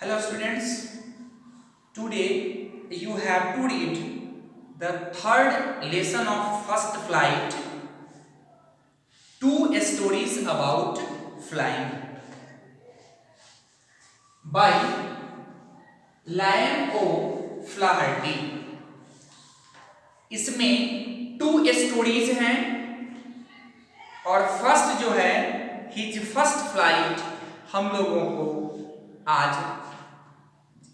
Hello students, today you have to read the third lesson of first flight, two stories about flying by Liam O'Flaherty. इसमें two stories हैं और first जो है his first flight हम लोगों को आज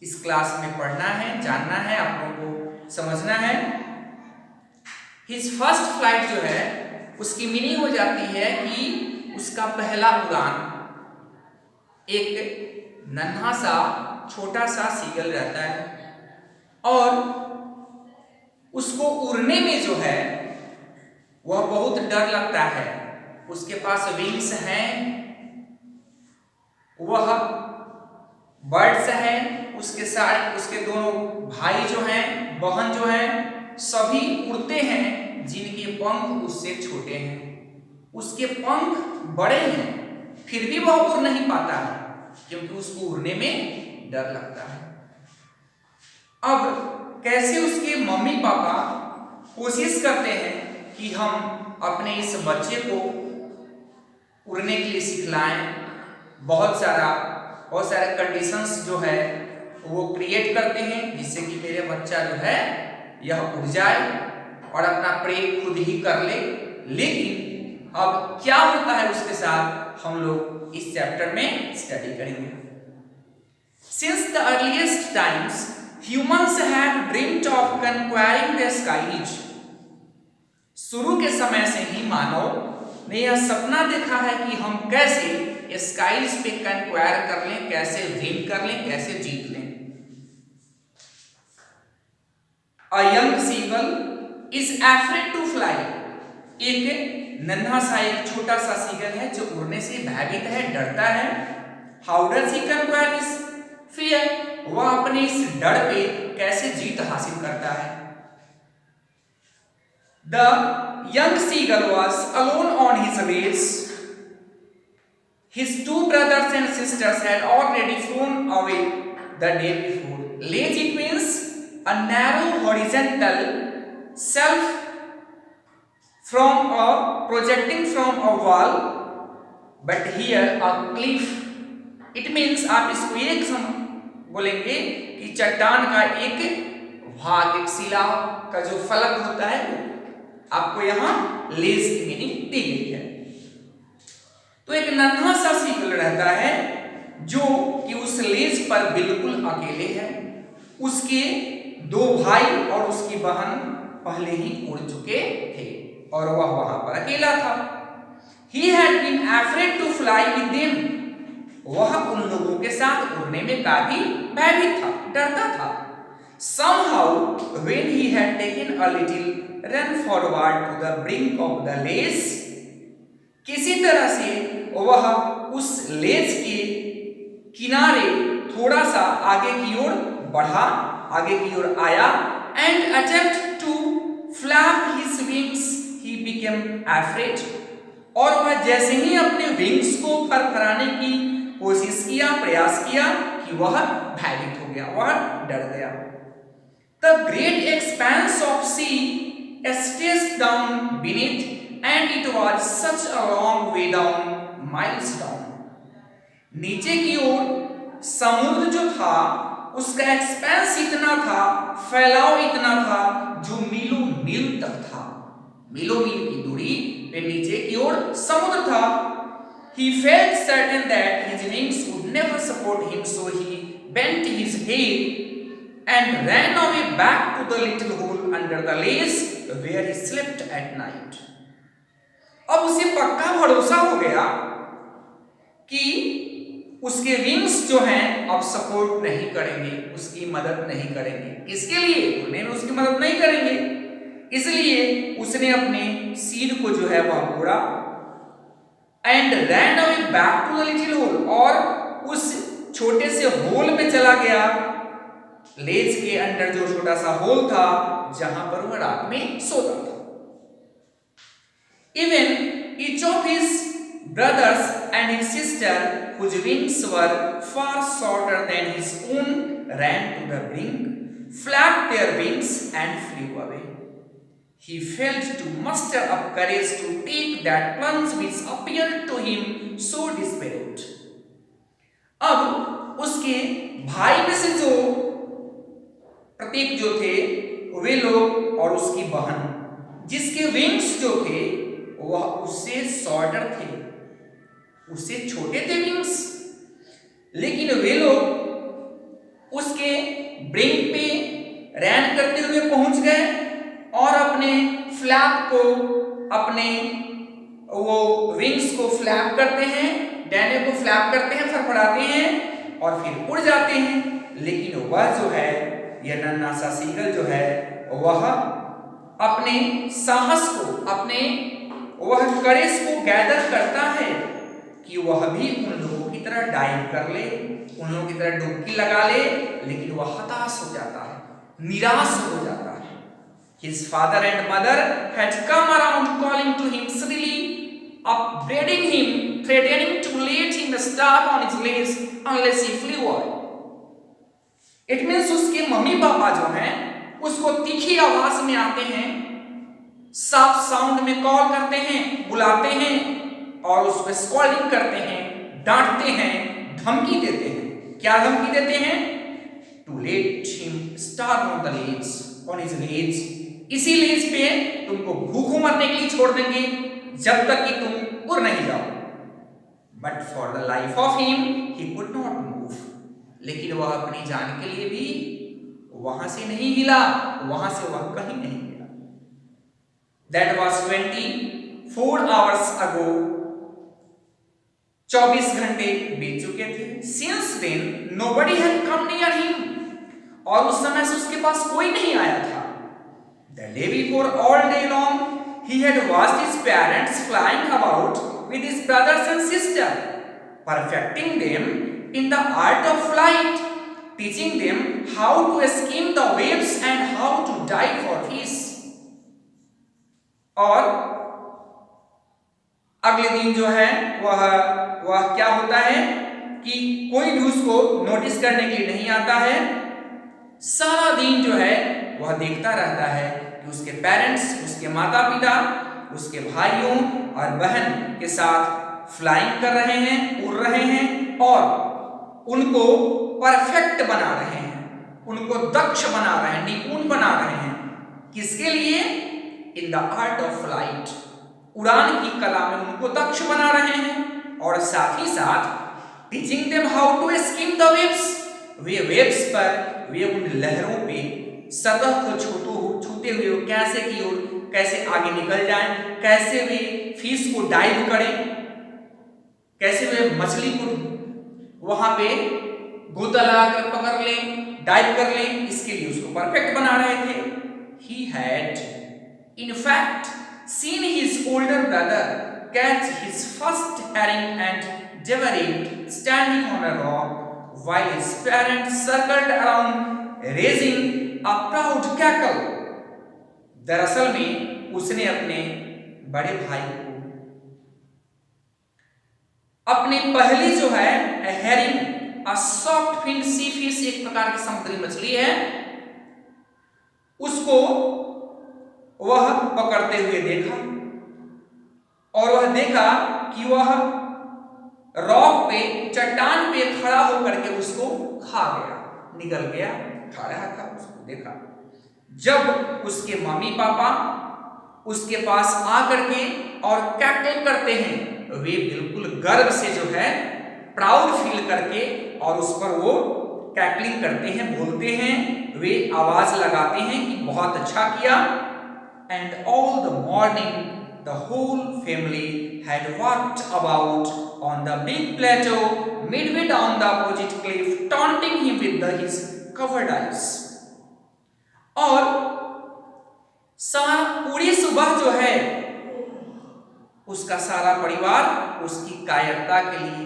इस क्लास में पढ़ना है, जानना है, आप लोगों को समझना है। हिज फर्स्ट फ्लाइट जो है उसकी मीनिंग हो जाती है कि उसका पहला उड़ान। एक नन्हा सा छोटा सा सीगल रहता है और उसको उड़ने में जो है वह बहुत डर लगता है। उसके पास विंग्स हैं, वह बर्ड्स है, उसके साथ उसके दोनों भाई जो हैं, बहन जो हैं, सभी उड़ते हैं जिनके पंख उससे छोटे हैं। उसके पंख बड़े हैं फिर भी वह उड़ नहीं पाता है क्योंकि उसको उड़ने में डर लगता है। अब कैसे उसके मम्मी पापा कोशिश करते हैं कि हम अपने इस बच्चे को उड़ने के लिए सिखलाएं। बहुत सारे कंडीशंस जो है वो क्रिएट करते हैं जिससे कि मेरे बच्चा जो है यह उड़ जाए और अपना प्रे खुद ही कर ले। लेकिन अब क्या होता है उसके साथ हम लोग इस चैप्टर में स्टडी करेंगे। Since the earliest times, humans have dreamt of conquering the skies. शुरू के समय से ही मानव ने यह सपना देखा है कि हम कैसे स्काइज पे कंक्वायर कर लें, कैसे विन कर लें, कैसे जीत लें। A young seagull is afraid to fly. एक नन्हा सा एक छोटा सा सीगल है जो उड़ने से भयभीत है, डरता है। How does he conquer his fear? वह अपने इस डर पे कैसे जीत हासिल करता है। The young seagull was alone on his race. His two brothers and sisters had already flown away the day before. Ledge, it means a narrow horizontal shelf projecting from a wall, but here a cliff. It means आप इसको एक बोलेंगे कि चट्टान का एक भाग, एक शिला का जो फलक होता है आपको यहाँ लेज की मीनिंग दी गई है। तो एक नन्हा सा सीगल रहता है जो कि उस लेज पर बिल्कुल अकेले है। उसके दो भाई और उसकी बहन पहले ही उड़ चुके थे और वह वहां पर अकेला था। He had been afraid to fly with them. वह उन लोगों के साथ उड़ने में काफी भयभीत था, डरता था। Somehow, when he had taken a little run forward to the brink of the ledge, किसी तरह से वह उस लेज के किनारे थोड़ा सा आगे की ओर बढ़ा, आगे की ओर आया, and attempt to flap his wings, he became afraid. और वह जैसे ही अपने विंग्स को फरफराने की कोशिश किया, प्रयास किया कि वह भयभीत हो गया, वह डर गया। The great expanse of sea stretched down beneath, and it was such a long way down, miles down. नीचे की ओर समुद्र जो था उसका एक्सपेंस इतना था, फैलाव इतना था जो मीलों मील तक था। मीलों मील की दूरी पे नीचे की ओर समुद्र था। He felt certain that his wings would never support him, so he bent his head and ran away back to the little hole under the ledge where he slept at night. अब उसे पक्का भरोसा हो गया कि उसके wings जो हैं अब सपोर्ट नहीं करेंगे, उसकी मदद नहीं करेंगे। किसके लिए? उड़ने में उसकी मदद नहीं करेंगे। इसलिए उसने अपने सिर को जो है वह मोड़ा and ran away back to the little hole, और उस छोटे से होल में चला गया। लेज के अंदर जो छोटा सा होल था जहां पर वह रात में सोता था। Even each of his brothers and his sister, whose wings were far shorter than his own, ran to the brink, flapped their wings and flew away. He failed to muster up courage to take that plunge which appeared to him so desperate. अब उसके भाई में से जो प्रतीक जो थे वे लोग और उसकी बहन, जिसके विंग्स जो थे वह उससे शॉर्टर थे, उससे छोटे थे विंग्स, लेकिन वे लोग उसके ब्रिंक पे रैन करते हुए पहुंच गए और अपने फ्लैप को, अपने वो विंग्स को फ्लैप करते हैं, डैने को फ्लैप करते हैं, फड़फड़ाते हैं और फिर उड़ जाते हैं। लेकिन वह जो है, यह नन्हा सा सीगल जो है, वह अपने साहस को, अपने वह करेज को गैदर करता है कि वह भी उन लोगों की तरह डाइव कर ले, उन लोगों की तरह डुबकी लगा ले, लेकिन वह हताश हो जाता है, निराश हो जाता है। His father and mother had come around calling to him shrilly, upbraiding him, threatening to let him stop on his legs unless he flew away. It means उसके मम्मी पापा जो हैं उसको तीखी आवाज में आते हैं, साफ साउंड में कॉल करते हैं, बुलाते हैं और उस पर स्कॉल्डिंग करते हैं, डांटते हैं, धमकी देते हैं। क्या धमकी देते हैं? To let him starve on the ledge, on his ledge, इसी लेज पे तुमको भूखों मरने के लिए छोड़ देंगे जब तक कि तुम उड़ नहीं जाओ। But for the life of him he could not move, लेकिन वह अपनी जान के लिए भी वहां से नहीं हिला, वहां से वह कहीं नहीं हिला। That was 24 hours ago, 24 घंटे बीत चुके थे। Since then nobody had come near him, और उस समय से उसके पास कोई नहीं आया था। The day before, all day long he had watched his parents flying about with his brothers and sister, perfecting them in the art of flight, teaching them how to skim the waves and how to dive for fish. और अगले दिन जो है वह क्या होता है कि कोई भी उसको नोटिस करने के लिए नहीं आता है। सारा दिन जो है वह देखता रहता है कि उसके पेरेंट्स, उसके माता पिता, उसके भाइयों और बहन के साथ फ्लाइंग कर रहे हैं, उड़ रहे हैं और उनको परफेक्ट बना रहे हैं, उनको दक्ष बना रहे हैं, निपुण बना रहे हैं। किसके लिए? In the art of flight, उड़ान की कला में उनको दक्ष बना रहे हैं और साथ ही साथ teaching them how to skim the waves, वे वेव्स पर, वे उन लहरों पे सतह को छूते हुए कैसे की ओर कैसे आगे निकल जाएं, कैसे वे फिश को डाइव करें, कैसे वे मछली को वहां पे गोता लगाकर पकड़ लें, डाइव कर लें, इसके लिए उसको परफेक्ट बना रहे थे। He had in fact seen his older brother catch his first herring and devour it standing on a rock while his parents circled around raising a proud cackle. दरअसल में उसने अपने बड़े भाई को अपनी पहली जो है herring, a soft finned sea fish, एक प्रकार की समुद्री मछली है, उसको वह पकड़ते हुए देखा और वह देखा कि वह रॉक पे, चट्टान पे खड़ा होकर के उसको खा गया, निकल गया, खा रहा था, उसको देखा। जब उसके मम्मी पापा उसके पास आकर के और कैकल करते हैं, वे बिल्कुल गर्व से जो है प्राउड फील करके और उस पर वो कैकलिंग करते हैं, बोलते हैं, वे आवाज लगाते हैं कि बहुत अच्छा किया। And all the morning the whole family had walked about on the big plateau midway down the opposite cliff, taunting him with his covered eyes. और पूरी सुबह जो है उसका सारा परिवार उसकी कायरता के लिए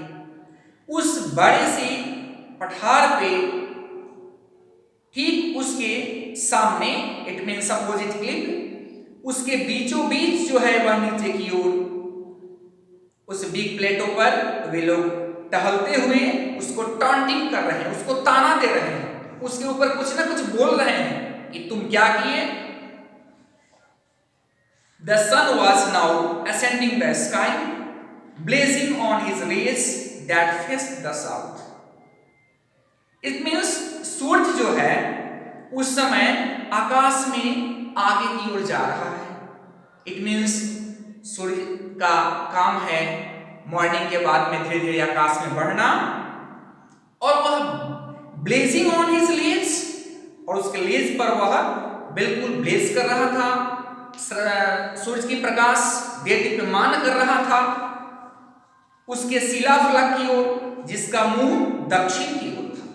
उस बड़े से पठार पे ठीक उसके सामने, इट मीन्स अपोजिट क्लिफ, उसके बीचों बीच जो है वह नीचे की ओर उस बिग प्लेटो पर वे लोग टहलते हुए उसको टॉन्टिंग कर रहे हैं, उसको ताना दे रहे हैं, उसके ऊपर कुछ ना कुछ बोल रहे हैं कि तुम क्या किए। The sun was now ascending the sky, blazing on his rays that faced the south. It means सूरज जो है उस समय आकाश में आगे की ओर जा रहा है। It means सूर्य का काम है मॉर्निंग के बाद में धीरे धीरे आकाश में बढ़ना, और वह ब्लेजिंग ऑन हिज लेज, और उसके लेज पर वह बिल्कुल ब्लेज कर रहा था, सूरज की प्रकाश देदीप्यमान कर रहा था उसके शिलाफलक की ओर जिसका मुंह दक्षिण की ओर था।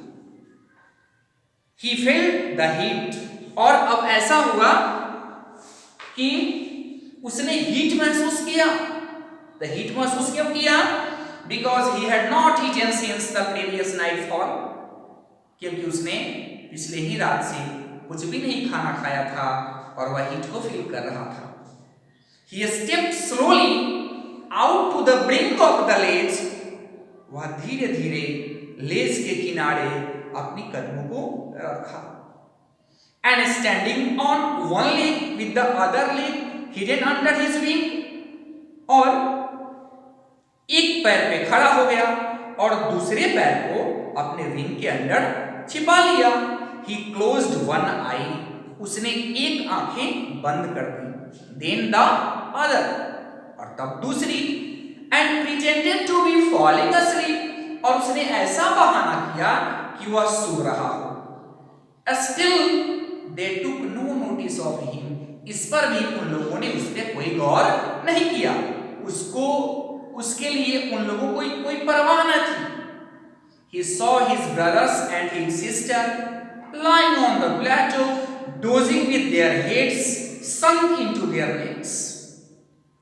He felt the heat, और अब ऐसा हुआ कि उसने हीट महसूस किया। The heat महसूस क्यों किया? Because he had not eaten since the previous nightfall, क्योंकि उसने पिछले ही रात से कुछ भी नहीं खाना खाया था और वह हीट को फील कर रहा था। He stepped slowly out to the brink of the ledge, वह धीरे धीरे लेज के किनारे अपनी कदमों को रखा। And standing on one leg with the other leg hidden under his wing, और एक पैर पे खड़ा हो गया और दूसरे पैर को अपने विंग के अंदर छिपा लिया। He closed one eye, उसने एक आंखें बंद कर दी। Then the other, और तब दूसरी। And pretended to be falling asleep, और उसने ऐसा बहाना किया कि वह सो रहा हो। Still they took no notice of him, इस पर भी उन लोगों ने उस पर कोई गौर नहीं किया, उसके लिए उन लोगों को कोई परवाह न थी। He saw his brothers and his sister lying on the plateau, dozing with their heads sunk into their necks.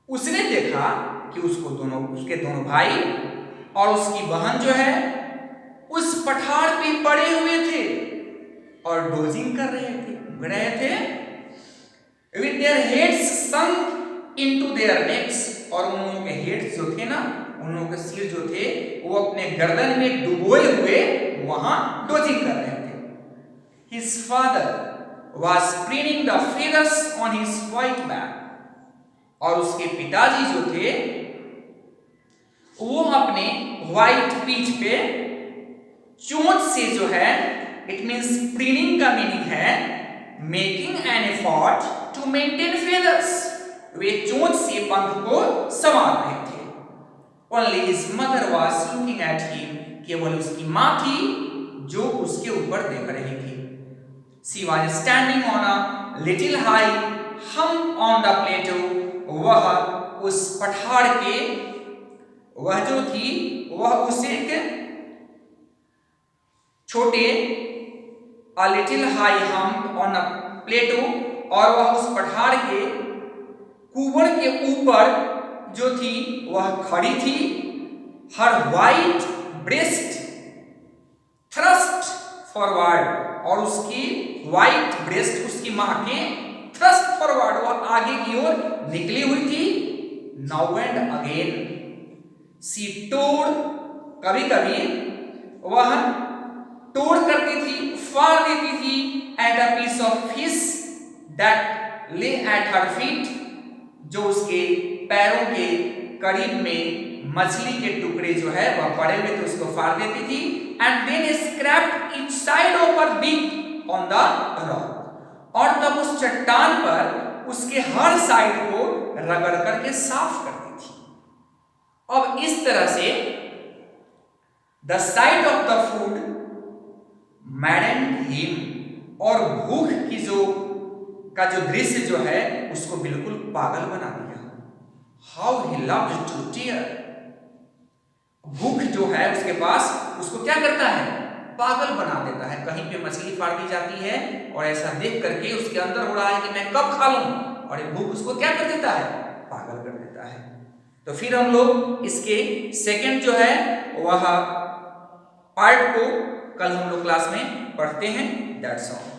उसने देखा कि उसके दोनों भाई और उसकी बहन जो है उस पठार पे पड़े हुए थे और डोजिंग कर रहे थे, उग रहे थे। With their heads sunk into their necks, और उन लोगों के हेड्स जो थे ना, उन लोगों के सिर जो थे वो अपने गर्दन में डुबोए हुए वहां डोजिंग कर रहे थे। His father was preening the feathers on his white back, और उसके पिताजी जो थे वो अपने व्हाइट पीठ पे चोंच से जो है, इट मींस प्रीनिंग का मीनिंग है making an effort to maintain feathers, वे चोंच से पंख को संवार रहे थे। Only his mother was looking at him, केवल उसकी माँ थी जो उसके ऊपर देख रही थी। She was standing on a little high hump on the plateau, वह उस पठार के वह जो थी वह उस एक छोटे a little high hump on a plateau, और वह उस पठार के कुबड़ के ऊपर जो थी वह खड़ी थी। Her white breast thrust forward, और उसकी white breast उसकी मां के thrust forward, वह आगे की ओर निकली हुई थी। Now and again she tore, कभी कभी वह तोड़ करती थी, फाड़ देती थी at a piece of fish that lay at her feet, जो उसके पैरों के करीब में मछली के टुकड़े जो है वह पड़े हुए थे उसको फाड़ देती थी। And then scraped each side of her beak on the rock, और तब उस चट्टान पर उसके हर साइड को रगड़ करके साफ करती थी। अब इस तरह से the sight of the food maddened him, और भूख की जो दृश्य जो है उसको बिल्कुल पागल बना दिया। How he loved to tear, भूख जो है उसके पास उसको क्या करता है, पागल बना देता है। कहीं पे मछली फाड़ दी जाती है और ऐसा देख करके उसके अंदर हो रहा है कि मैं कब खा लूं, और ये भूख उसको क्या कर देता है, पागल कर देता है। तो फिर हम लोग इसके सेकंड जो है वह पार्ट को कल हम लोग क्लास में पढ़ते हैं। That's all.